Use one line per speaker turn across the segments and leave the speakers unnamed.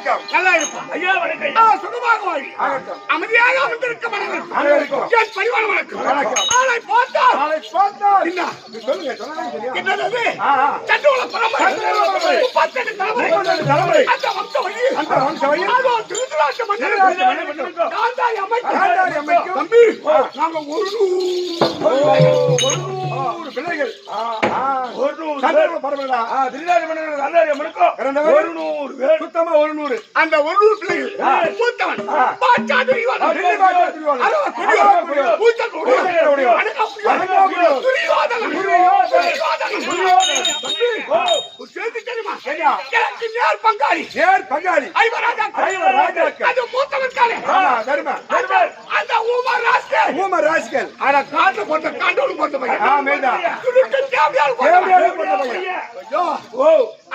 வணக்கம்.
நல்லா இருப்பா.
ஐயா வணக்கம்.
சுகமாக வாழி.
ஆகட்டும்.
அமைதியாக அமர்ந்திருக்க
அனைவருக்கும்
என் பரிவான வணக்கம்.
வணக்கம்.
ஆளை பார்த்தால்
என்ன சொல்லுங்க சொல்லுங்க.
என்னது? சண்டுவள பரம்பரை. 38 தலைமுறை. அந்த வம்ச வழியில் அதோ திருதராஷ்டிர மன்னன் காந்தாரி அமைக்கும். தம்பி நாங்க ஒரு 100 பிள்ளைகள். 100 பரம்பரை.
திருநாடு மன்னன் காந்தாரி அம்மனுக்கும் 100 பேர்.
சுத்தமா 100. அந்த 100 பிள்ளைகள் மூத்தவன் பாச்சாதுரிவான். பங்காளி அது மூத்தவன் காலே. அந்த ஊமர் ராஸ்கல் காட்டு போட்ட காண்டோடு போட்ட பையன்.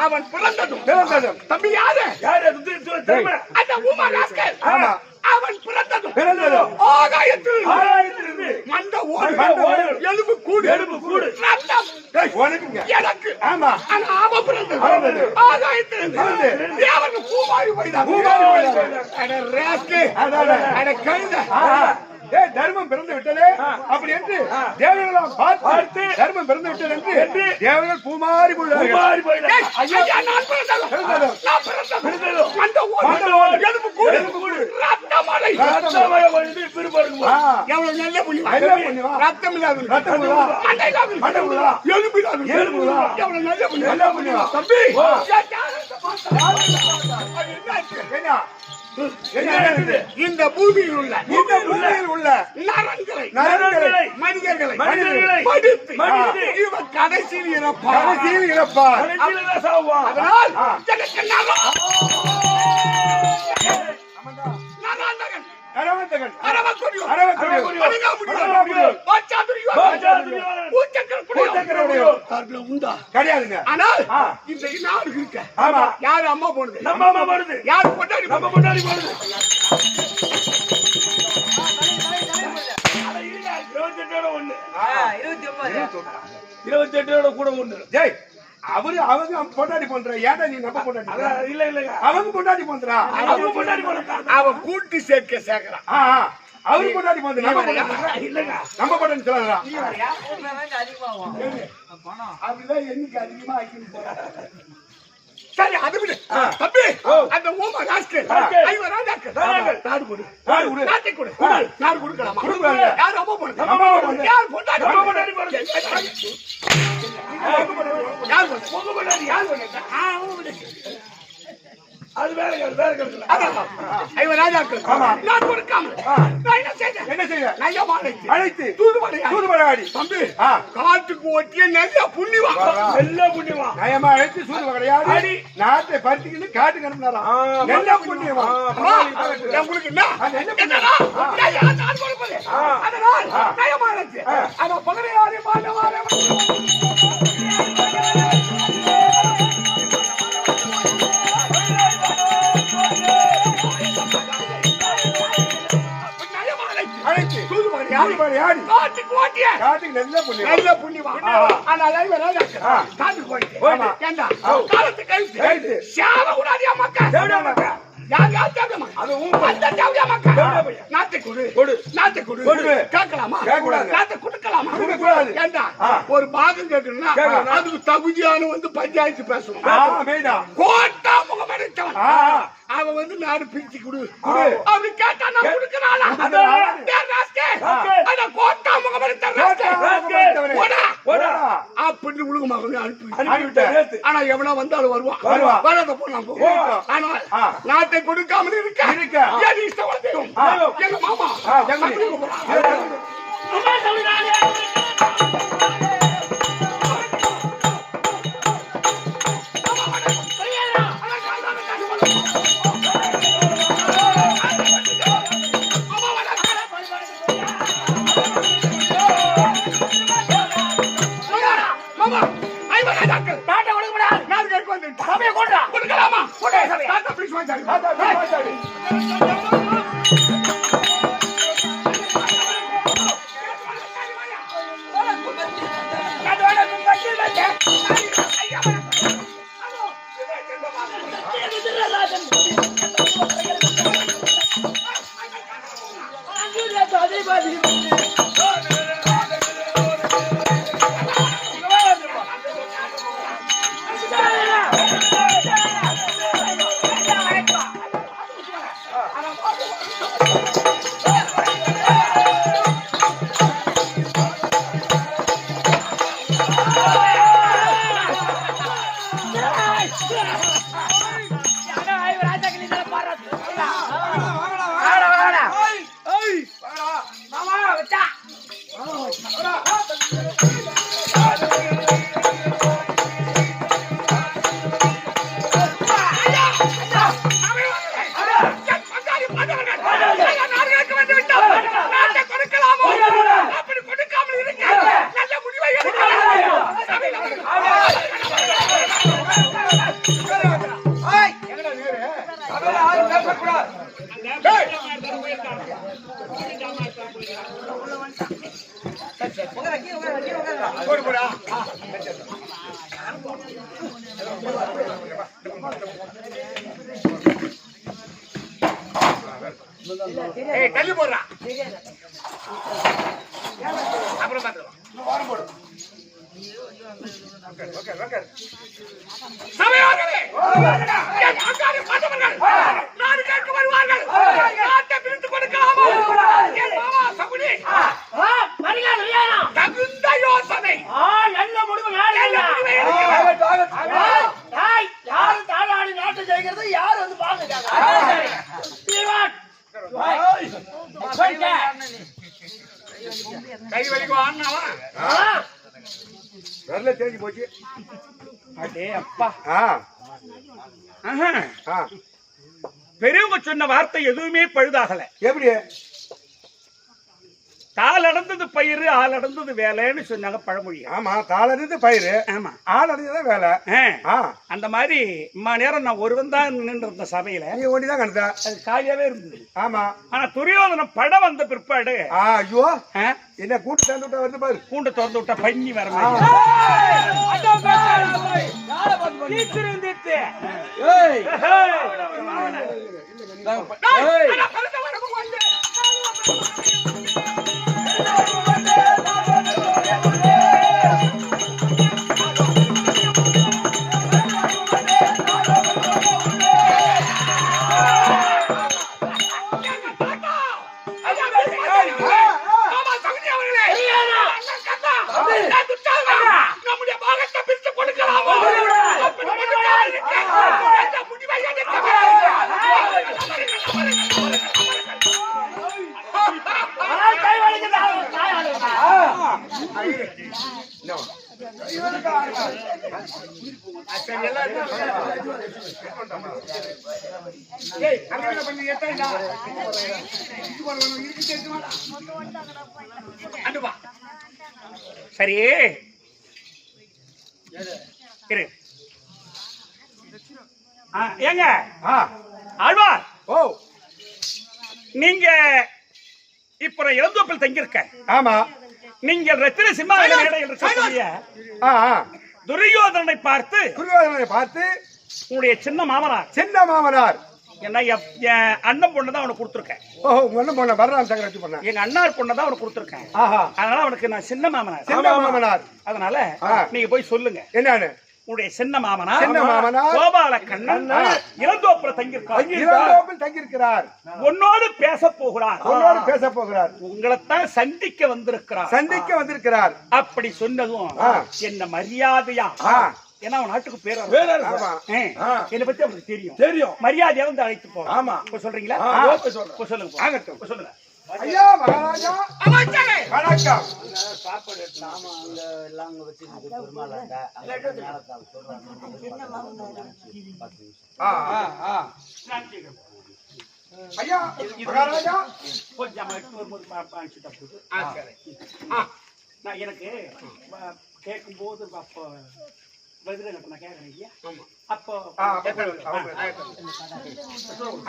அவன் பிறந்ததும் தம்பி யாரு? அந்த ஊமர் ராஸ்கல் அவன் பிறந்ததும் ஆகாயத்திலிருந்து மண்ட ஓடு எலும்பு கூடு ரத்தம் எனக்கு. ஆனா அவன் பிறந்தது ஆகாயத்திலிருந்து தேவன் பூமாரி
தர்மம் பிறந்து விட்டது அப்படி என்று தேவர்களெல்லாம் பார்த்து தர்மம் பிறந்து விட்டது என்று தேவர்கள் பூமாறி போயிடுவார்கள்.
எவ்வளவு நல்ல புண்ணியம். ரத்தம் இல்லாத எலும்பு இல்லாத எவ்வளவு நல்ல புண்ணியம். தம்பி இந்த பூமியில் உள்ள நரன்களை மனிதர்களை படித்து இவன் கடைசியில் இறப்பார். அதனால்
கிடையாதுங்க.
ஆனால் இந்த நாடு இருக்க யாரு அம்மா போனது?
நம்ம அம்மா போனது.
யாரு பொண்டாடி?
நம்ம பொண்டாடி போனது. 28 கூட ஒண்ணு.
அவரு அவங்க பொண்டாடி போன்ற ஏடா நீ நம்ம பொண்டாடி
இல்ல
அவங்க பொண்டாடி போன்றா
அவன் கூட்டி சேர்க்கிறான்.
அவரு பொண்டாடி போன்ற
இல்லங்க
நம்ம பொண்டாடி சொல்லலாம்.
அப்படிதான் எண்ணிக்கை அதிகமா ஆக்கி சரி அது விடு. தம்பி அந்த ஊமா ராஸ்கல் ஐவ ராஜாக்கள் நாடு கொடு நாட்டை கொடு. நாடு கொடுக்கலாமா? யார் அம்மா போனது? யார் பொண்டாடி?
அது வேற
ஐவர் ராஜாக்கள் நான் கொடுக்காமல் என்ன செய்ய?
அழைத்து தூதுமலையாடி
தம்பி காட்டுக்கு ஒட்டிய நல்ல புண்ணியமா
நயமா அழைத்து சூதுமலையாடி நாட்டை பறித்துக்கிட்டு காட்டுக்கு அனுப்பினாராம். நல்ல புண்ணியமா
உங்களுக்கு என்னடா நான் கொடுப்பது. அதனால் நயமா அழைத்து அத பகலையாடி மாட்டவாரே
காட்டுக்கு நல்ல புண்ணியமா.
காட்டுக்கு போயிட்டு காலத்து கழித்து சேவை கூடாதியா மக்கா? ஒரு பாகம் கேட்கணும்னா அதுக்கு தகுதியான வந்து பஞ்சாயத்து பேசணும். அவன் வந்து நாடு பிரிச்சு கொடு அப்படி கேட்டா நான் கொடுக்கறாளா? அப்படின்னு உலகமாக அனுப்பி ஆனா எவனா வந்தாலும் வருவான். வராத போனா ஆனால் நாட்டை கொடுக்காமல் இருக்க எங்க மாமா கொடுக்கலாமா?
யாரும் பேசக்கூடாது.
தள்ளி போடுறா அப்புறம் பார்த்துக்கலாம். சபையோர்களே, என் அக்காவை பார்த்தவர்கள் நாடு கேட்க வருவார்கள். நாட்டை பிரித்துக் கொடுக்கலாமா? என் மாமா சகுனி தகுந்த யோசனை.
நல்ல முடிவு யாரும் தாளாடி நாட்டை ஜெயிக்கிறது யாரு வந்து பாக்குறாங்க.
கை வலிக்கு வாங்கினாவா
வரல தேஞ்சு போச்சு.
அடே அப்பா,
ஆ
ஆஹா.
ஆ
பெரியவங்க சொன்ன வார்த்தை எதுவுமே பழுதாகல.
எப்படி?
தாள் அடந்தது பயிறு, ஆள் அடந்தது வேலைன்னு சொன்னாங்க பழமொழி.
ஆமா, தாளறிந்து பயிர்,
ஆமா,
ஆள் அடைஞ்சதான் வேலை. ஆ
அந்த மாதிரி இம்மா நேரம் நான் ஒருவன் தான் நின்று இருந்த சபையில.
நீ ஒண்டிதான் கண்டா.
அது காலியாவே இருந்தது.
ஆமா.
ஆனா துரியோதனம் படம் வந்த பிற்பாடு
ஐயோ என்ன கூட்டு சேர்ந்து விட்டா வருது பாரு.
பூண்டை திறந்து விட்டா பன்னி வர
நம்முடைய பாகத்தை பிரித்து கொடுக்கலாமா?
சரி இரு. ஏங்க ஆழ்வார்,
ஓ
நீங்க இப்ப இளந்தோப்பில் தங்கியிருக்க.
ஆமா.
நீங்கள் ரத்தின சிம்மாசன மேடை என்று சொல்லக்கூடிய துரியோதனனை பார்த்து,
துரியோதனனை பார்த்து
உன்னுடைய சின்ன மாமனார்,
சின்ன மாமனார்
என்ன என் அண்ணன் பொண்ணு தான் அவனுக்கு கொடுத்துருக்கேன்.
ஓஹோ, உங்க அண்ணன் பொண்ண வரலாம் சக்கரவர்த்தி பொண்ண.
எங்க அண்ணார் பொண்ணை தான் அவனுக்கு கொடுத்துருக்கேன். அதனால அவனுக்கு நான் சின்ன மாமனார்.
சின்ன மாமனார்.
அதனால நீங்க போய் சொல்லுங்க
என்னன்னு.
உன்னுடைய சின்ன மாமனார் கோபால கண்ணன் இளந்தோப்பில்
தங்கியிருக்கிறார்.
உன்னோடு பேச போகிறார்.
உன்னோடு பேச போகிறார்.
உங்களைத்தான் சந்திக்க
வந்திருக்கிறார்.
அப்படி சொன்னதும் என்ன மரியாதையா, ஏன்னா அவன் நாட்டுக்கு பேர் என்னை பத்தி அவனுக்கு தெரியும். மரியாதையா வந்து அழைத்து போறான்.
ஆமா,
சொல்றீங்களா? சொல்லுங்க சொல்லுங்க.
ஐயா மகாராஜா, வணக்கம்.
சாப்பாடு நாம அங்க எல்லாம் அங்க வச்சிருக்கு பெருமாளாண்ட.
ஐயா மகாராஜா,
கொஞ்சம் நான் எனக்கு கேட்கும் போது அப்போ அப்போ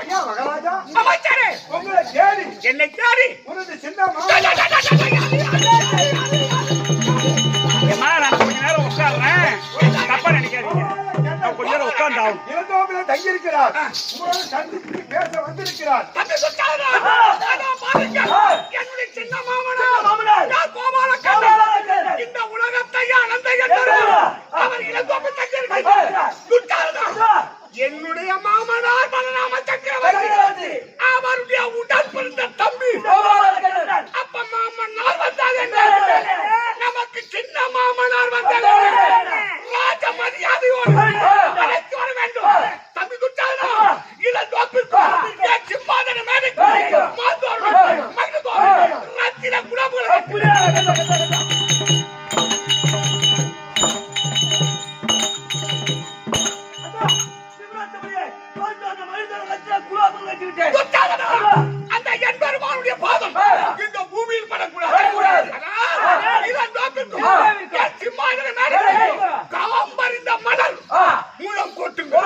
ஐயா மகாராஜா,
உங்களை தேடி என்னை தேடி
சின்ன
நான் கொஞ்ச நேரம் உட்கார்றேன், தப்பா நினைக்காதீங்க. கொஞ்ச நேரம் உட்கார்ந்தாகும்.
இளந்தோப்பில தங்கியிருக்கிறார். உங்களோட சந்தித்து பேச வந்திருக்கிறார்.
என்னுடைய சின்ன மாமனார் கோபால கண்ணன் இந்த உலகத்தை அனந்த அவர் இளந்தோப்பு தங்கியிருக்கிறார். என்னுடைய மாமனார் பலராம சக்கரவர்த்தி அவருடைய உடன் பிறந்த தம்பி அப்ப மாமனார் வந்தாங்க. நமக்கு சின்ன மாமனார் வந்தாங்க. ராஜ மரியாதையோடு அழைத்து வர வேண்டும். தம்பி துட்டாதனா இளந்தோப்பிற்கு சிம்மாதன மேடைக்கு மாத்தோடு மகிழ்ந்தோடு ரத்தின குலபுகளை அந்த என்பருமானுடைய பாதம் இந்த பூமியில் படக்கூடாது. சிம்மாதன மேடை காம்பறிந்த மணல் மூலம் கொட்டுங்க.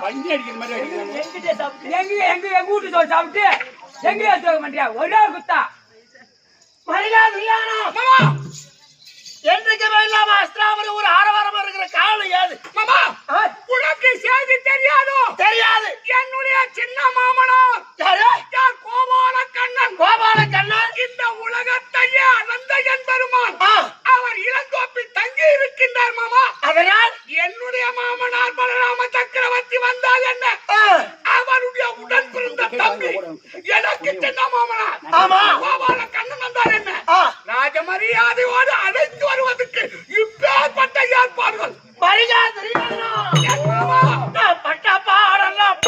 வண்டி அடிக்கிற மாதிரி அடிக்கிறாங்க.
எங்க வீட்டு சோறு சாப்பிட்டு எங்க எடுத்து மாட்டியா ஒரே குத்தா
என்றைக்கு இல்லாம அஸ்திராபுரி ஒரு ஆரவாரமா இருக்கிற காலம் ஏது மாமா? உனக்கு செய்தி தெரியாதோ? தெரியாது. என்னுடைய சின்ன மாமனார் யாரு? கோபால கண்ணன். கோபால கண்ணன் இந்த உலகத்தையே அனந்த என்பருமான். அவர் இளங்கோப்பில் தங்கி இருக்கின்றார் மாமா. அதனால் என்னுடைய மாமனார் பலராம சக்கரவர்த்தி வந்தால் என்ன, அவருடைய உடன் பிறந்த தம்பி எனக்கு சின்ன மாமனார் கோபால கண்ணன் வந்தால் என்ன, ராஜ மரியாதையோடு அழைத்து வருவதற்கு இப்பேற்பட்ட ஏற்பாடுகள் பட்ட பாடலாம்.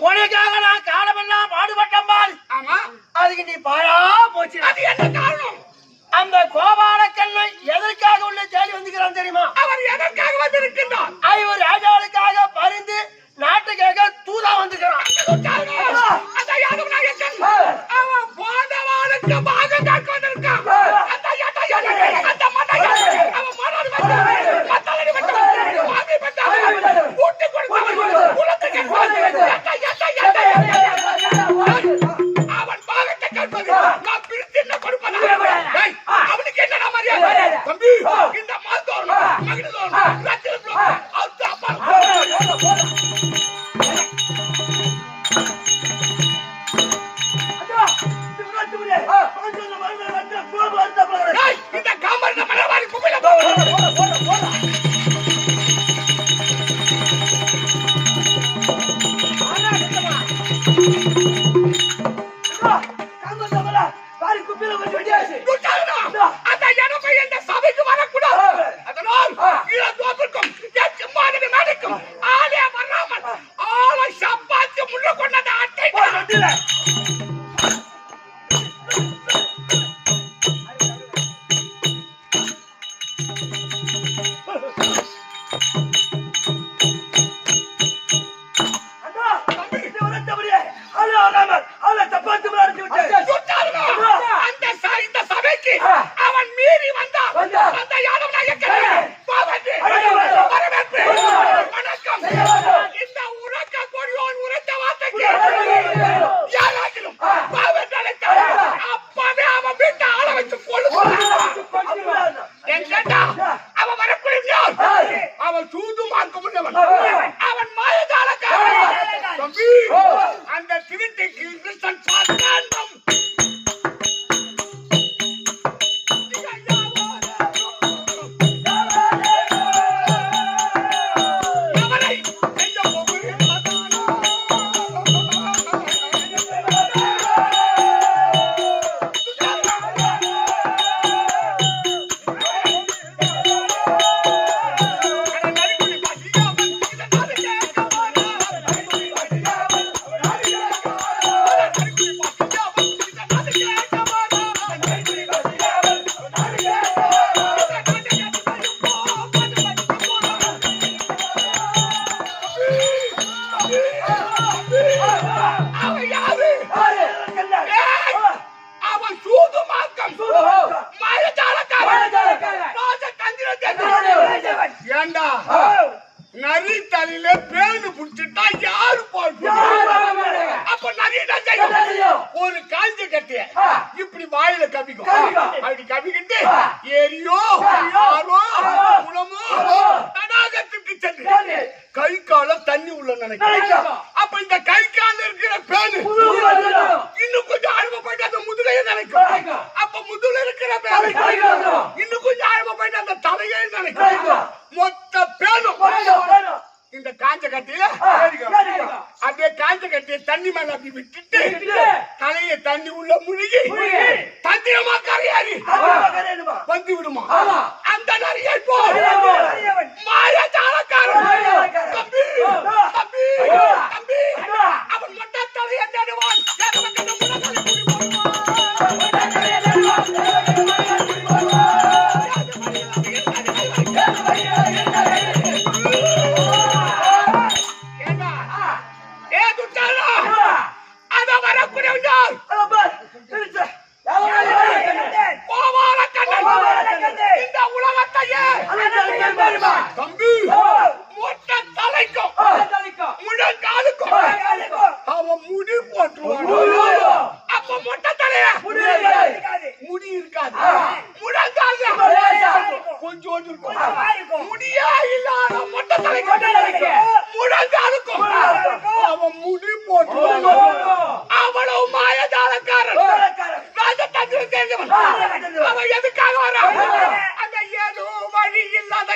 உனக்காக நான் காலமெல்லாம் பாடுபட்டேன் பாரு. அதுக்கு நீ பாழா போச்சு. அது என்ன காரணம்? அந்த கோபால கண்ணன் எதற்காக உள்ள தேடி வந்துக்கிறான் தெரியுமா? அவர் எதற்காக வந்திருக்கின்றார்? அவர் ராஜாவுக்காக பரிந்து நாட்டுக்காக தூதா வந்துக்கிறான். அவன் போதவாளுக்கு பாகம் காக்க வந்திருக்கான். அவன் பாகத்தை கேட்பது நான் பிரித்து என்ன கொடுப்பதா? அவனுக்கு என்னடா மரியாதை? தம்பி இந்த மாதம் மகிழ்ந்தோம் இந்த காமர் மலவாரி கும்பிட அந்த இடமை என்ற சபைக்கு வரக்கூடாது. அதனால் இளந்தோப்பிற்கும் எச்சுமாதனை மேடைக்கும் ஆளே வராமல் ஆளை சம்பாதித்து முன்ன கொண்டது அட்டை. இந்த சபைக்கு அவன் மீறி வந்தான். அந்த யாதவ நாயக்கனே வரவேற்பு வணக்கம். இந்த உறக்க கொடியோன் உரைத்த வார்த்தைக்கு யாராகிலும் பாவம் நினைத்தால் அப்பவே அவன் வீட்டை ஆள வச்சு கொள்ளுவான். என் கேட்டா அவன் வரக்கூடிய அவன் சூதுமாக்க முன்னவன். அவன் மாயஜாலக்காரன். தம்பி அந்த திருட்டைக்கு கிருஷ்ணன் பார்த்தாண்டம் அவன் சூதுமாக்கம் ஏண்டா நரி தலையில பேனு புடிச்சிட்டா யாரு போய் அப்ப நரி ஒரு காய்ச்சி கட்டிய வாயில கவிக்கும் அப்படி கவிக்கிட்டு ஏரியோ ஆறோ குளமோ தடாகத்துக்கு சென்று கை கால தண்ணி உள்ள நினைக்கிறேன். அப்ப இந்த கை கால இருக்கிற பேரு இன்னும் கொஞ்சம் ஆழமா போயிட்டு அந்த முதுகையை நினைக்கும். அப்ப முதுகுல இருக்கிற பேரு இன்னும் கொஞ்சம் ஆழமா போயிட்டு அந்த தலையை நினைக்கும். மொத்த பேரும் இந்த காஞ்ச கட்டியில அப்படியே காஞ்ச கட்டிய தண்ணி மேல அப்படி விட்டுட்டு தலையை தண்ணி உள்ள முழுகி தந்திரமா கரையாடி வந்து விடுமா. அந்த நிறைய மாயாஜாலக்காரன் தம்பி தம்பி தம்பி அவன் மட்டும் தலையை தேடுவான். தம்பி மொட்டை தலைக்கும் முழங்காலுக்கும் அவன் முடி போட்டுருவான். அப்ப மொட்டை தலைய முடி இருக்காது, முழங்கால கொஞ்சோண்டு இருக்கும். முடியா இல்லாத மொட்டை தலைக்கும் முழங்காலுக்கும் அவன் முடி போட்டுருவான். அவ்வளவு மாயஜாலக்காரன் ராஜதந்திரம் தெரிஞ்சவன். அவன் எதுக்காக வரான்? அந்த ஏதோ வழி இல்லாத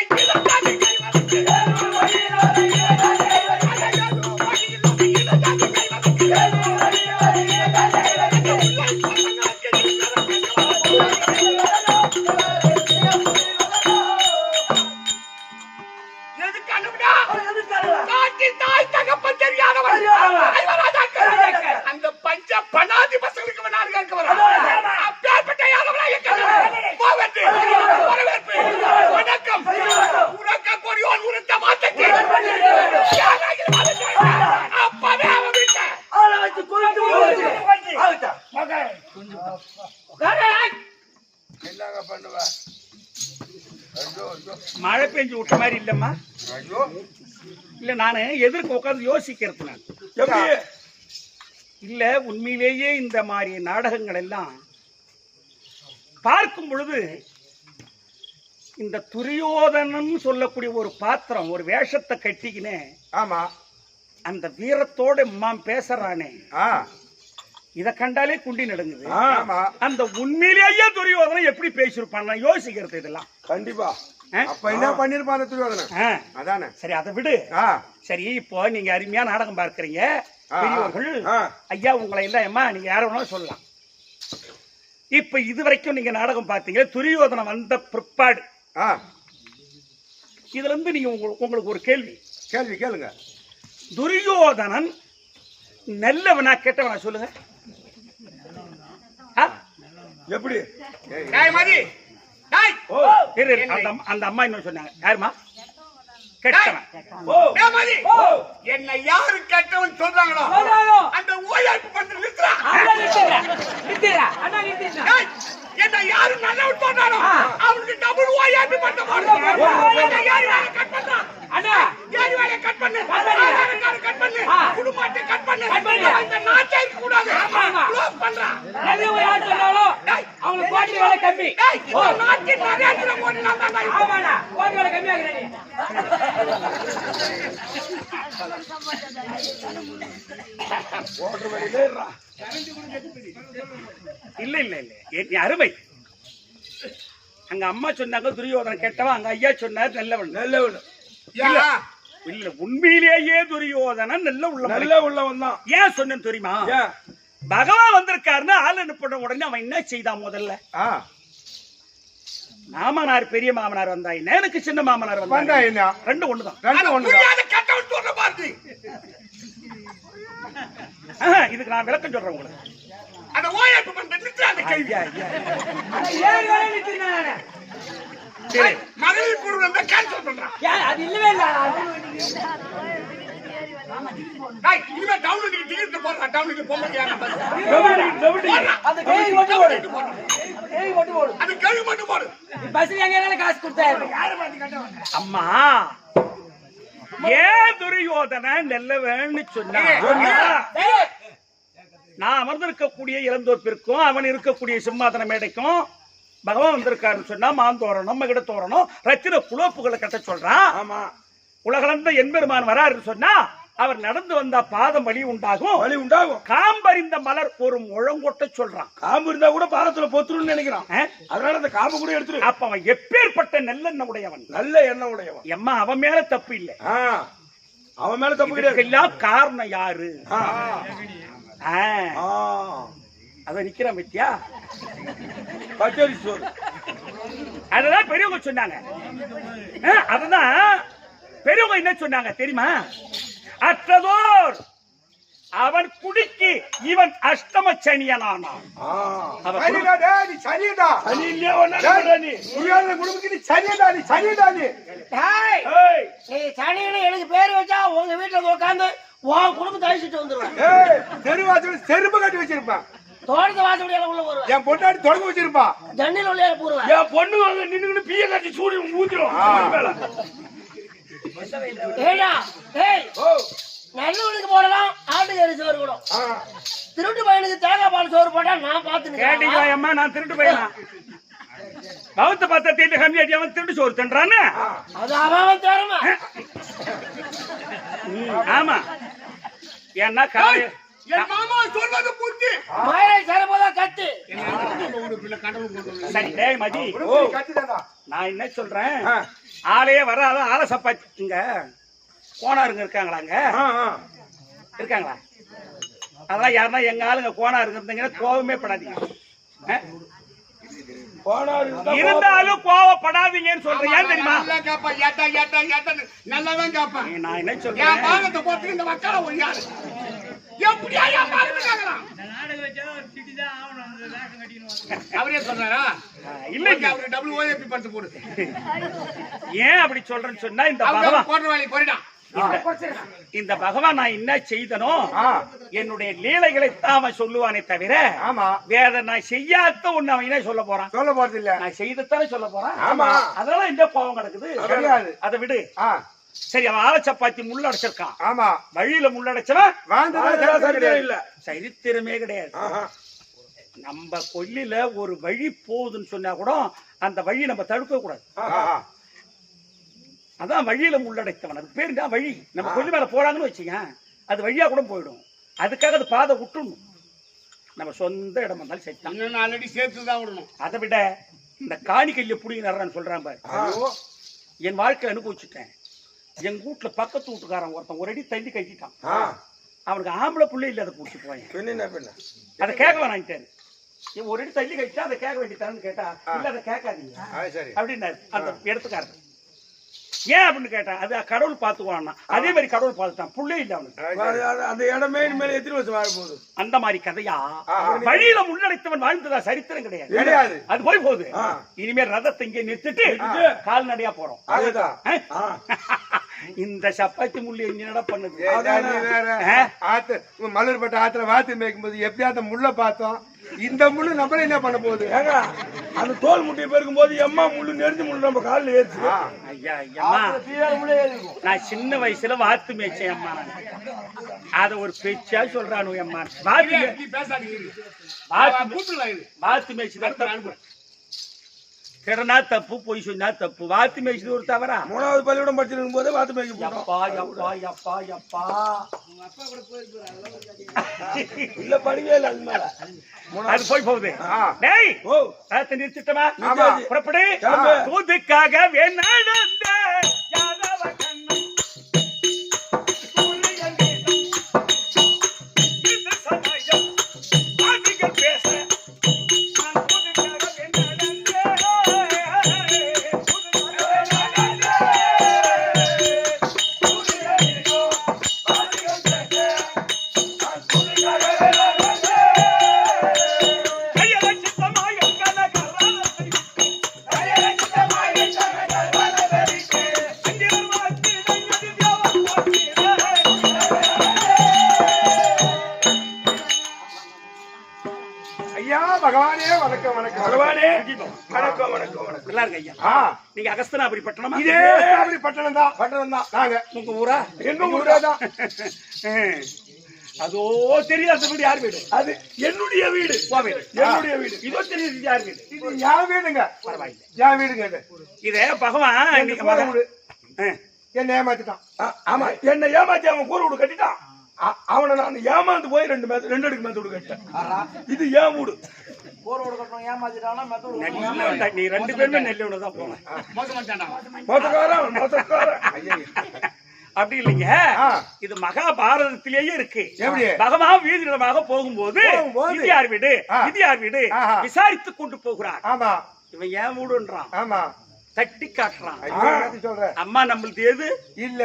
தாய் தகப்பன் தெரியாதவன் அந்த பஞ்ச பணாதி பசங்களுக்கு வரவேற்பு வணக்கம் உறக்க கொடியோன் உருத்த மாத்தக்கு அப்பவே அவன் விட்ட
என்னங்க பண்ணுவா?
மழை பெஞ்சு விட்ட மாதிரி இல்லம்மா. இல்ல நானு எதிர்க்க உட்கார்ந்து யோசிக்கிறது. நான் இல்ல உண்மையிலேயே இந்த மாதிரி நாடகங்கள் எல்லாம் பார்க்கும் பொழுது இந்த துரியோதனன் சொல்லக்கூடிய ஒரு பாத்திரம் ஒரு வேஷத்தை கட்டிக்கினே
ஆமா
அந்த வீரத்தோட மாம் பேசுறானே இத கண்டாலே குண்டி நடுங்குது. அந்த உண்மையிலேயே துரியோதனன் எப்படி பேசிருப்பான் நான் யோசிக்கிறது இதெல்லாம்.
கண்டிப்பா அப்ப என்ன பண்ணிருப்பான் துரியோதனன்? அதானே.
சரி அதை விடு. சரி இப்போ நீங்க அருமையா நாடகம் பார்க்கறீங்க பெரியவர்கள். ஐயா உங்களை எல்லாம் அம்மா நீங்க யார வேணாலும் சொல்லலாம். இப்ப இது வரைக்கும் நீங்க நாடகம் பார்த்தீங்க. துரியோதனன் வந்த பிற்பாடு இதுல இருந்து நீங்க உங்களுக்கு ஒரு கேள்வி
கேளுங்க.
துரியோதனன் நல்லவனா கெட்டவனா சொல்லுங்க.
எப்படி?
அந்த அம்மா என்ன சொன்னாங்க? யாருமா கெட்டவன்?
என்ன யாரு கெட்டவன் சொல்றாங்களோ அந்த ஓயாய்ப்பு பண்ற நிறுத்துறா. என்ன யாரு நல்லவன் சொல்றானோ அவனுக்கு டபுள் ஓயாய்ப்பு பண்ண போடுறான். யாரு கட் பண்றான்? அண்ணா யாரு வேற கட் பண்ணு, கட் பண்ணு, குடும்பத்தை கட் பண்ணு. இந்த நாட்டை இருக்க கூடாது. க்ளோஸ் பண்றான்.
எது யார் சொன்னாலும் அவங்க கோடி வேலை கம்மி.
இந்த நாட்டின் நரேந்திர மோடி நான் தான்.
ஆமாடா கோடி வேலை கம்மி ஆகுறீங்க.
இல்ல இல்ல இல்ல அருமை. அங்க அம்மா சொன்னாங்க துரியோதனன் கெட்டவன், அங்க ஐயா சொன்னார் நல்லவன். இல்ல உண்மையிலேயே துரியோதனன் நல்ல உள்ளவன் தான். ஏன் சொன்னேன் தெரியுமா? பகவான் வந்திருக்காருன்னா ஆள் அனுப்பின உடனே அவன் என்ன செய்தான்? முதல்ல மாமனார் பெரிய மாமனார் வந்தா என்ன, எனக்கு சின்ன மாமனார் வந்தா என்ன, ரெண்டு ஒண்ணுதான். இதுக்கு நான் விளக்கம் சொல்றேன் உங்களுக்கு.
அந்த ஓயாய்ப்பு பண்ற நிறுத்துறாங்க கேள்வி.
ஏன் வேலை நிறுத்தினானே?
சரி மகளிர் குழு வந்து கேன்சல் பண்றான்.
அது இல்லவே இல்ல.
இனிமே டவுனுக்கு டிக்கெட் போடுறான். டவுனுக்கு போங்க.
அந்த கேள்வி மட்டும் போடு.
அது கேள்வி மட்டும் போடு.
பஸ்ல எங்க காசு கொடுத்தாரு.
அம்மா ஏன் துரியோதனன் நல்லவன்னு சொன்னா? நான் அமர்ந்திருக்கக்கூடிய இளந்தோப்பிற்கும் அவன் இருக்கக்கூடிய சிம்மாதன மேடைக்கும் பகவான் வந்திருக்காருன்னு சொன்னா மாந்தோரணும் மகிட தோரணும் ரத்தின குலோப்புகளை கட்ட சொல்றான்.
ஆமா,
உலகளந்த எம்பெருமான் வராருன்னு சொன்னா அவர் நடந்து வந்தா பாதம் வலி உண்டாகும்.
வலி உண்டாகும்.
காம்பறிந்த மலர் ஒரு முழங்கொட்ட சொல்றான்.
காம்பு இருந்தா கூட பாதத்துல பொத்துருன்னு நினைக்கிறான். அதனால அந்த காம்பு கூட எடுத்துரு.
அப்ப அவன் எப்பேற்பட்ட நல்லெண்ண உடையவன்,
நல்ல எண்ணம் உடையவன்.
எம்மா அவன் மேல தப்பு இல்லை.
அவன் மேல தப்பு கிடையாது.
எல்லாம் காரணம் யாரு? அத நிக்கிற பத்தியா
பச்சரி சோறு.
அததான் பெரியவங்க சொன்னாங்க. அதுதான் பெரியவங்க என்ன சொன்னாங்க தெரியுமா? அற்றதோர் அவன் குடிக்கு இவன் அஷ்டம சனியனானான்.
எனக்கு பேரு வச்சா உங்க வீட்டுல உட்காந்து உன் குடும்பத்தை அழிச்சிட்டு வந்துருவேன்.
செருப்பு கட்டி வச்சிருப்பான்.
தோட்டத்தை வாசப்படியால உள்ள வருவேன்.
என் பொண்ணாடி தொடங்க வச்சிருப்பா.
தண்ணியில் உள்ள போடுவேன்.
என் பொண்ணு வந்து நின்று பீய கட்டி சூடி ஊத்திரும்.
ஏடா ஏய் நல்லவனுக்கு போடலாம், ஆட்டுக்கறி சோறு கூட. திருட்டு பையனுக்கு தேங்காய் பால் சோறு போட்டா நான் பாத்துக்கிறேன்.
நான் திருட்டு பையனா? பௌத்த பார்த்தா தேடி கம்மியாட்டி அவன் திருட்டு சோறு தின்றான்னு.
அது அவன் திறமை.
ஆமா, ஏன்னா
என் மாமா சொல்வது புத்தி.
மயிரை சரபோதா கத்து.
சரி டேய் மதி, நான் என்ன சொல்றேன், ஆளே வராத ஆளை சப்பாத்திங்க கோணாருங்க இருக்காங்களாங்க? இருக்காங்களா? அதெல்லாம் யாருன்னா எங்க ஆளுங்க கோணாருங்க இருந்தீங்கன்னா கோவமே படாதீங்க. இருந்தாலும் கோவப்படாதீங்கன்னு சொல்றேன். ஏன் தெரியுமா?
நல்லாதான் கேப்பான்.
நான் என்ன சொல்றேன்,
பாகத்தை போட்டு இந்த மக்களை ஒரு யாரு எப்படியா அவரே சொல்றாரா?
இல்ல
அவரு டபுள் ஓஏபி படுத்து போடுது.
ஏன் அப்படி சொல்றேன்னு சொன்னா இந்த பகவான்
போடுற வேலைக்கு போயிட்டான்.
இந்த பகவான் நான் என்ன செய்தனோ என்னுடைய லீலைகளை தான் அவன் சொல்லுவானே தவிர வேற நான் செய்யாத ஒண்ணு அவன் என்ன சொல்ல போறான்?
சொல்ல போறது இல்ல,
நான் செய்தத்தானே சொல்ல போறான்.
ஆமா,
அதெல்லாம் இந்த கோபம் கிடக்குது.
கிடையாது,
அதை விடு. சரி, அவன் ஆள சப்பாத்தி முள்ளடைச்சிருக்கான்.
ஆமா,
வழியில முள்ளடைச்சவன்
இல்ல,
சரித்திரமே கிடையாது. நம்ம கொல்லில ஒரு வழி போகுதுன்னு சொன்னா கூட அந்த வழி நம்ம தடுக்க கூடாது. அதான் வழியில முள்ளடைத்தவன். அதுக்கு பேரு தான் வழி. நம்ம கொல்லி மேல போறாங்கன்னு வச்சுக்க, அது வழியா கூட போயிடும். அதுக்காக அது பாதை விட்டுணும். நம்ம சொந்த இடம் வந்தாலும் சேர்த்தான்
ஆல்ரெடி சேர்த்துதான் விடணும்.
அதை விட இந்த காணிக்கையில புடிங்க சொல்றான் பாரு. என் வாழ்க்கை அனுபவிச்சுட்டேன். எங்க வீட்டுல பக்கத்து வீட்டுக்காரன் ஒருத்தன் ஒரு அடி தள்ளி கட்டிட்டான். அவனுக்கு ஆம்பளை பிள்ளை இல்ல, அதை புடிச்சு போயேன். அதை கேட்க வேணான்ட்டாரு. ஒரு அடி தள்ளி கட்டிட்டா அதை கேட்க வேண்டியதான்னு கேட்டா, இல்ல அதை கேட்காதீங்க அப்படின்னாரு அந்த இடத்துக்காரர். ஏன் அப்படின்னு கேட்டா, அது கடவுள் பாத்துக்குவான்னா. அதே மாதிரி கடவுள் பார்த்துட்டான், புள்ளே இல்ல அவனுக்கு.
அந்த இடமே மேல எத்தனை வருஷம் வாழ போகுது?
அந்த மாதிரி கதையா? வழியில முன்னடைத்தவன் வாழ்ந்ததா சரித்திரம் கிடையாது. அது போய் போகுது. இனிமேல் ரதத்தை இங்கே நிறுத்திட்டு கால்நடையா போறோம். இந்த சப்பாத்தி முள்ளு என்னடா பண்ணுது?
மலர்பட்ட ஆத்துல வாத்து மேய்க்கும் போது எப்படியா அந்த முள்ள பார்த்தோம், இந்த முள்ளு நம்மள என்ன பண்ண போகுது?
அந்த தோல் முட்டையை பெருக்கும் போது எம்மா முள்ளு நெருஞ்சி முள்ளு நம்ம காலில் ஏறிச்சு.
ஐயா ஐயா, நான் சின்ன வயசுல வாத்து மேய்ச்சேன் அம்மா. அத ஒரு பேச்சா சொல்றானு அம்மா. வாத்து மேய்ச்சி கிடனா தப்பு, பொய் சொன்னா தப்பு. வாத்து மேய்ச்சது ஒரு தவறா?
3வது பள்ளிக்கூடம் படிச்சிருக்கும் போதே வாத்து மேய்க்க இல்ல படிக்கவே இல்ல.
அது போய் போகுது. டேய் நிறுத்திட்டமா? புறப்படு. தூதுக்காக வேணாண்ட யாதவ கண்ணன் இந்த சமயம் ஆதிகள் பேச
பகவானே வணக்கம் வணக்கம்.
பகவானே வணக்கம் வணக்கம் வணக்கம்.
நல்லா இருக்கு ஐயா. நீங்க அகஸ்தனாபுரி பட்டணமா?
இதே அகஸ்தனாபுரி பட்டணம் தான். நாங்க
உங்க ஊரா?
எங்க ஊரே தான்.
அதோ தெரியாது அந்த வீடு யார் வீடு?
அது என்னுடைய வீடு.
உன் வீடு.
என்னுடைய வீடு.
இதோ தெரியுது யார் வீடு?
இது என் வீடுங்க.
பரவாயில்லை.
என் வீடுங்க இது.
இதே பகவான் இன்னைக்கு
கூரை
மகன்.
வீடு. என்ன ஏமாத்திட்டான்.
ஆமா, என்ன ஏமாத்தி அவன் கூரை வீடு கட்டிட்டான். அவனை நான் ஏமாந்து போய் ரெண்டு அடுக்கு மெத்த வீடு கட்டேன். இது ஏன் வீடு.
நெல்லை நீ ரெண்டு பேருமே நெல்லை தான் போங்க.
மோசக்காரன்.
அப்படி இல்லைங்க. இது மகாபாரதத்திலேயே இருக்கு.
எப்படி?
பகவான் வீதியிடமாக போகும்போது இது யார் வீடு, இது யார் வீடு விசாரித்துக் கொண்டு போகிறார்.
ஆமா.
இவன் ஏன் வீடுன்றான்.
ஆமா.
தட்டி காட்டுறான்.
சொல்றேன்.
அம்மா நம்மளுக்கு ஏது
இல்ல.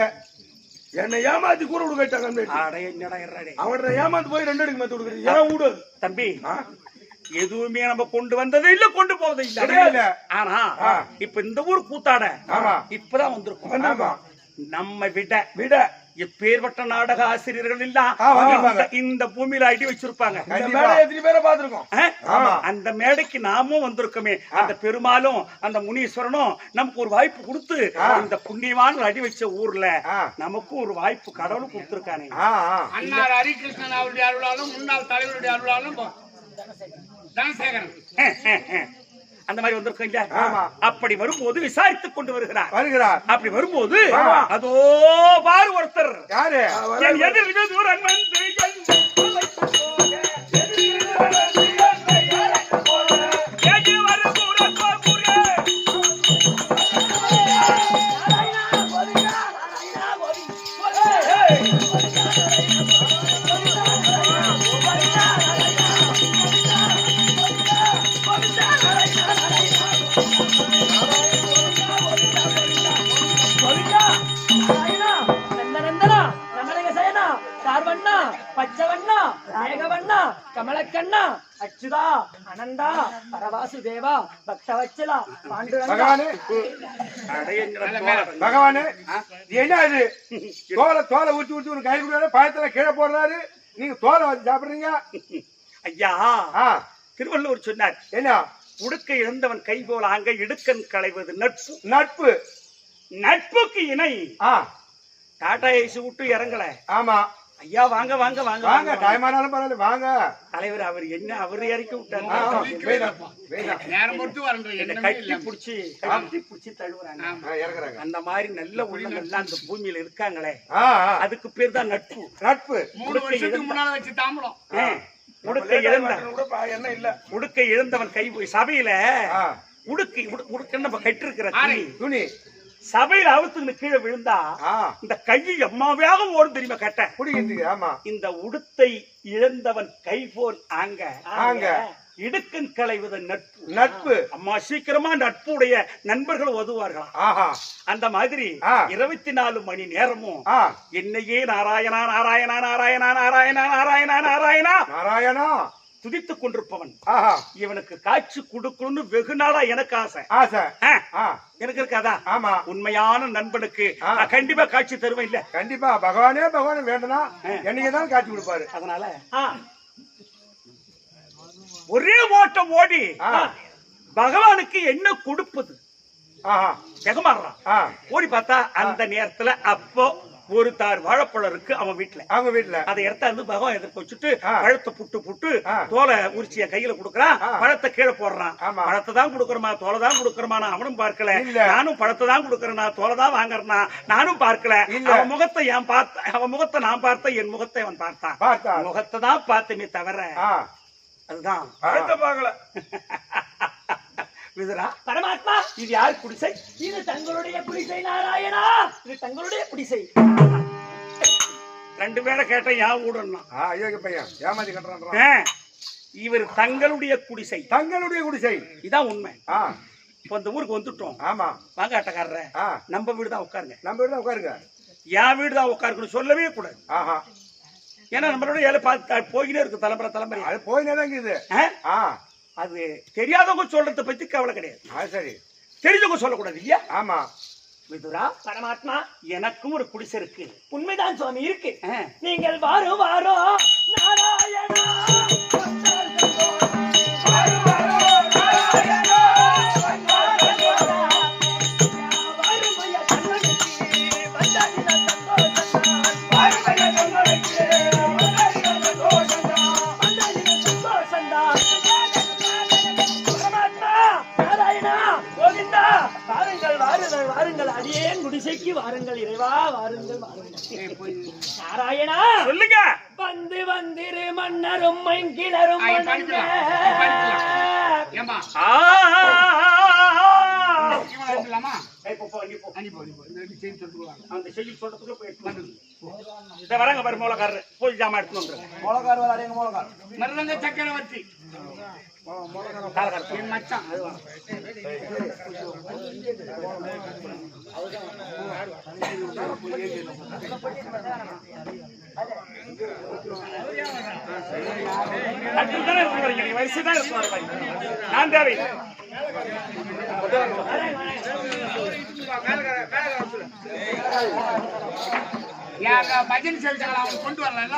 என்ன ஏமாத்தி கூரை வீடு கட்டாங்க. அவனை ஏமாந்து போய் ரெண்டு அடுக்கு மெத்த வீடு ஏன் வீடு.
தம்பி எதுவுமே நம்ம கொண்டு வந்தது இல்ல, கொண்டு போவதே இல்ல. ஆனா இப்ப இந்த ஊர் கூத்தாட இப்பதான் வந்திருக்கோம். நம்ம விட எப்பேற்பட்ட நாடக ஆசிரியர்கள் இல்ல இந்த பூமியில ஐடி வச்சிருப்பாங்க. அந்த மேடைக்கு நாமும் வந்திருக்கோமே. அந்த பெருமாளும் அந்த முனீஸ்வரனும் நமக்கு ஒரு வாய்ப்பு கொடுத்து இந்த புண்ணியமான அடி வச்ச ஊர்ல நமக்கும் ஒரு வாய்ப்பு கடவுள் கொடுத்திருக்கானே.
அண்ணார் ஹரிகிருஷ்ணன் அவருடைய அருளாலும் முன்னாள் தலைவருடைய அருளாலும் தனசேகரன்
அந்த மாதிரி வந்திருக்கோம் இல்ல. அப்படி வரும்போது விசாரித்துக் கொண்டு வருகிறார். அப்படி வரும்போது அதோ பாரு ஒருத்தர்
யாரு
எதிர்த்து தூரன் வந்து
பச்சவண்ணா மேகவண்ணா கமலக்கண்ணா அச்சுதா அனந்தா பரவாசுதேவா பக்தவச்சலா பாண்டுரங்கா.
பகவானே என்ன இது? தோலை ஊற்றி ஊற்றி ஒரு கை கொடுறாரு, பழத்துல கீழே போடுறாரு, நீங்க தோலை வச்சு சாப்பிடுறீங்க.
ஐயா திருவள்ளுவர் சொன்னார், என்ன உடுக்கை இழந்தவன் கை போல அங்க இடுக்கன் களைவது நட்பு. நட்பு நட்புக்கு இணை. டாடா ஏசி விட்டு இறங்கல. ஆமா ஐயா வாங்க வாங்க வாங்க வாங்க. டைம் ஆனாலும் பரவாயில்ல வாங்க. தலைவர் அவர் என்ன அவர் இறக்கி விட்டாரு.
நேரம் பொறுத்து வரணும்.
கட்டி புடிச்சு தழுவுறாங்க. அந்த மாதிரி நல்ல உள்ளங்கள் அந்த பூமியில இருக்காங்களே, அதுக்கு பேர் தான் நட்பு. நட்பு
3 வருஷத்துக்கு முன்னால வச்சு தாம்பலம்.
உடுக்கை இழந்தவன் கை போய் சபையில உடுக்கை நம்ம கட்டிருக்கிற துணி சபையில அவுத்துன்னு கீழே விழுந்தா இந்த கையை எம்மாவையாக ஓடும் தெரியுமா கட்ட புடிக்கிறதுக்கு. ஆமா இந்த உடுத்தை இழந்தவன் கை போல் ஆங்க இடுக்கன் களைவது நட்பு. நட்பு அம்மா சீக்கிரமா நட்புடைய நண்பர்கள் உதவுவார்களா. அந்த மாதிரி 24 மணி நேரமும் என்னையே நாராயணா நாராயணா நாராயணா நாராயணா நாராயணா நாராயணா நாராயணா துதித்துக் கொண்டிருப்பவன். இவனுக்கு காட்சி கொடுக்கணும்னு வெகு நாளா எனக்கு ஆசை. எனக்கு இருக்காதா? ஆமா உண்மையான நண்பனுக்கு கண்டிப்பா காட்சி தருவேன். இல்ல கண்டிப்பா பகவானே வேண்டனா என்னைக்குதான் காட்சி கொடுப்பாரு. அதனால ஒரே ஓட்டம் ஓடி பகவானுக்கு என்ன கொடுப்பது ஜெகமாடுறான். ஓடி பார்த்தா அந்த நேரத்துல அப்போ ஒரு தார் வாழைப்பழம் இருக்கு அவன் வீட்டுல. அவங்க வீட்டுல அதை எடுத்தா வந்து பகவான் எதிர்ப்பு வச்சுட்டு பழத்தை புட்டு தோலை உரிச்சிய கையில குடுக்கறான். பழத்தை கீழே போடுறான். பழத்தை தான் குடுக்கறமா தோலை தான் குடுக்கறமா அவனும் பார்க்கல. நானும் பழத்தை தான் குடுக்கறனா தோலை தான் வாங்கறனா நானும் பார்க்கல. அவன் முகத்தை அவன் முகத்தை நான் பார்த்தேன், என் முகத்தை அவன் பார்த்தான். முகத்தை தான் பார்த்தேனே தவிர அதுதான் பார்க்கல. விதுரா பரமாத்மா இது யார் குடிசை?
இது தங்களுடைய குடிசை நாராயணா, இது தங்களுடைய குடிசை.
2 பேரை கேட்டேன் யா ஊடன்னா
ஐயோ பையன் ஏமாத்தி கட்டுறான்.
இவர் தங்களுடைய குடிசை.
தங்களுடைய குடிசை இதான் உண்மை.
இப்ப இந்த ஊருக்கு வந்துட்டோம்.
ஆமா
வாங்க ஆட்டக்காரர நம்ம வீடு தான் உட்காருங்க.
நம்ம வீடு தான் உட்காருங்க.
என் வீடு தான் உட்காருக்குன்னு சொல்லவே கூடாது. ஏன்னா நம்மளோட ஏழை பார்த்து போயினே இருக்கு தலைமுறை. அது போயினே தான் இருக்குது. அது தெரியாதவங்க சொல்றத பத்தி கவலை கிடையாது. சரி தெரிஞ்சவங்க சொல்லக்கூடாது இல்லையா? ஆமா விதுரா
பரமாத்மா
எனக்கும் ஒரு குடிசை இருக்கு.
உண்மைதான் சுவாமி இருக்கு. நீங்கள் வாரோ நாராயணா
குடிசைக்கு வாருங்கள் இறைவா, வாருங்கள் வாருங்கள். நாராயணா
சொல்லுங்க.
வந்து வந்திரு மன்னரும் மைங்கிலரும் வணங்க.
ஏமா
ஆ,
இவங்களாமா
இப்போ போ, நீ போ.
இந்த செய்தி சொல்லுவாங்க.
அந்த செய்தி சொல்றதுக்குள்ள போய் வந்து இத வராங்க பாரு மூலக்காரர். போய் ஜாமான் எடுத்து வந்துருங்க.
மருதங்க சக்கரவர்த்தி என் மச்சான் அதுவா
அதுதான் இருக்கு வரீங்க. நீ வரிசை தான் இருக்கு வரீங்க. நான் தேவை
பஜன் செலுத்தாங்க அவங்க கொண்டு வரல.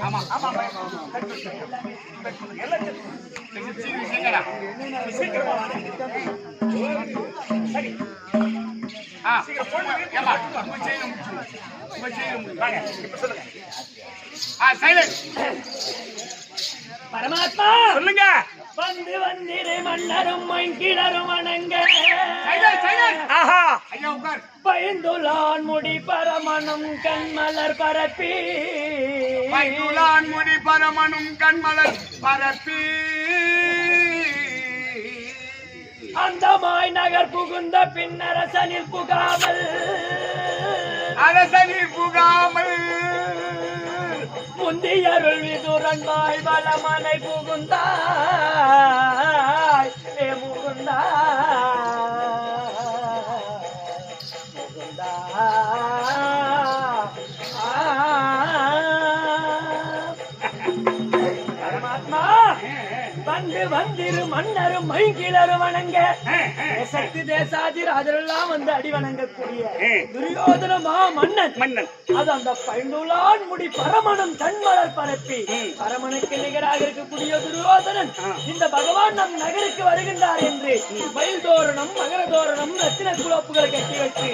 ஆமா ஆமா
பரமாத்மா
சொல்லுங்க.
வந்து வந்திரு மன்னரும் மைங்கிலரும் வணங்க.
ஆஹா,
ஐயா உட்கார்.
பயந்துலான் முடி பரமனும் கண்மலர் பரப்பி.
பையுளான் முடி பரமனும் கண்மலர் பரப்பி.
அந்தமாய் நகர் புகுந்த பின்னரசனில் புகாமல்.
அரசனில் புகாமல்.
முந்தியருள் விதுரன் வாய் வளமனை புகுந்தாய். ஏ முகுந்தாய் பரமாத்மா வந்து வந்திரு மன்னரும் மைங்கிலரும் வணங்க. தேசத்து தேசாதி ராஜரெல்லாம் வந்து அடி வணங்கக்கூடிய துரியோதனமா மன்னன்
மன்னன்
அது அந்த பைந்துலான் முடி பரமனும் தன்மலர் பரப்பி. பரமனுக்கு நிகராக இருக்கக்கூடிய துரியோதனன் இந்த பகவான் நம் நகருக்கு வருகின்றார் என்று மயில் தோரணம் மகர தோரணம் ரத்தின குலோப்புகளை கட்டி வைத்து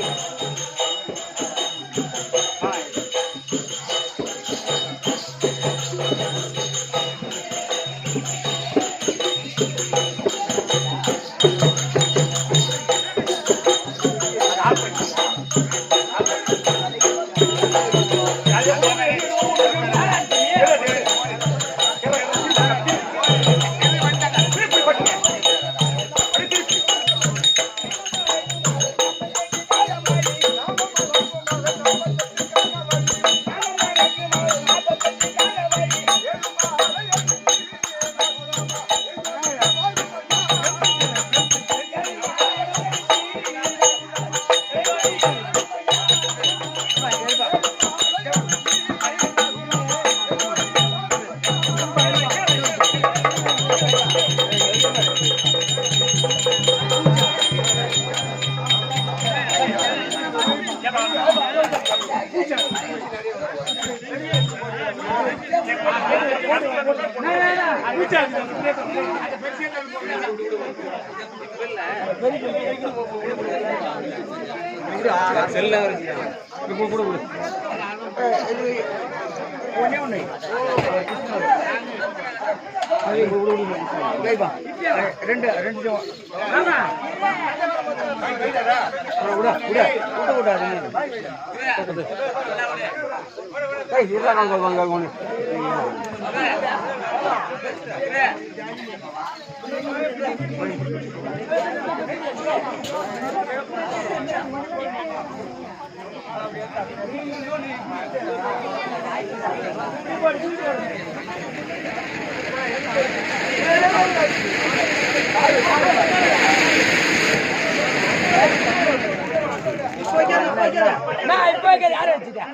நான் இப்ப யாரை வச்சுட்டேன்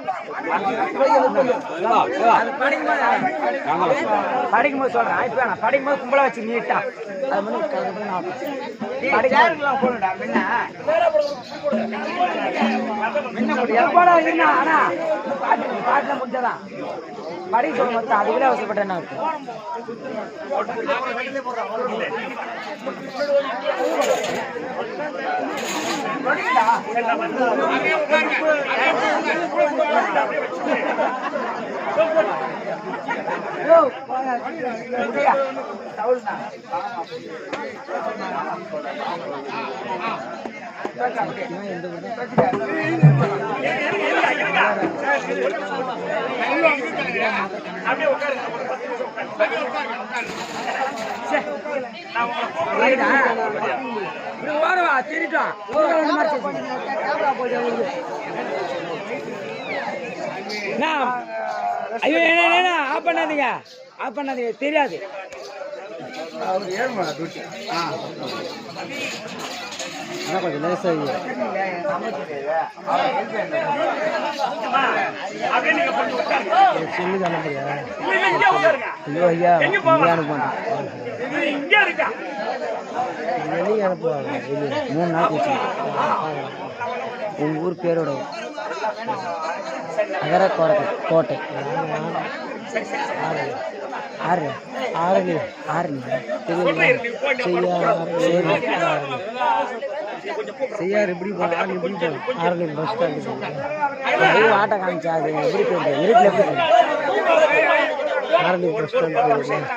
படிக்கும்போது சொல்றேன் இப்ப நான் படிக்கும்போது கும்பல வச்சு நீட்டா அது முன்ன ஆனா பாட்டுல முடிஞ்சதான் படி சொல்ல மொத்தம் அது கூட அவசரப்பட்ட என்ன இருக்கு ஓரவா திருட்டோம் ஐயோ ஆஃப் பண்ணாதீங்க தெரியாது கொஞ்சம் லேசாக சொல்லி அனுப்புறியா ஐயோ ஐயா இங்கே அனுப்புவாங்க வெளியே அனுப்புவாங்க வெளியே 3 நாள் போச்சு உங்கள் ஊர் பேரோட நகர கோட்டை ஆறு செய்யார் எப்படி போகலாம் எப்படி போகலாம் ஆறு பஸ் ஸ்டாண்டு ஆட்டோ காமிச்சா அது எப்படி போயிருக்கேன் இருட்டில் எப்படி ஆறு பஸ் ஸ்டாண்டு பஸ் ஸ்டாண்டு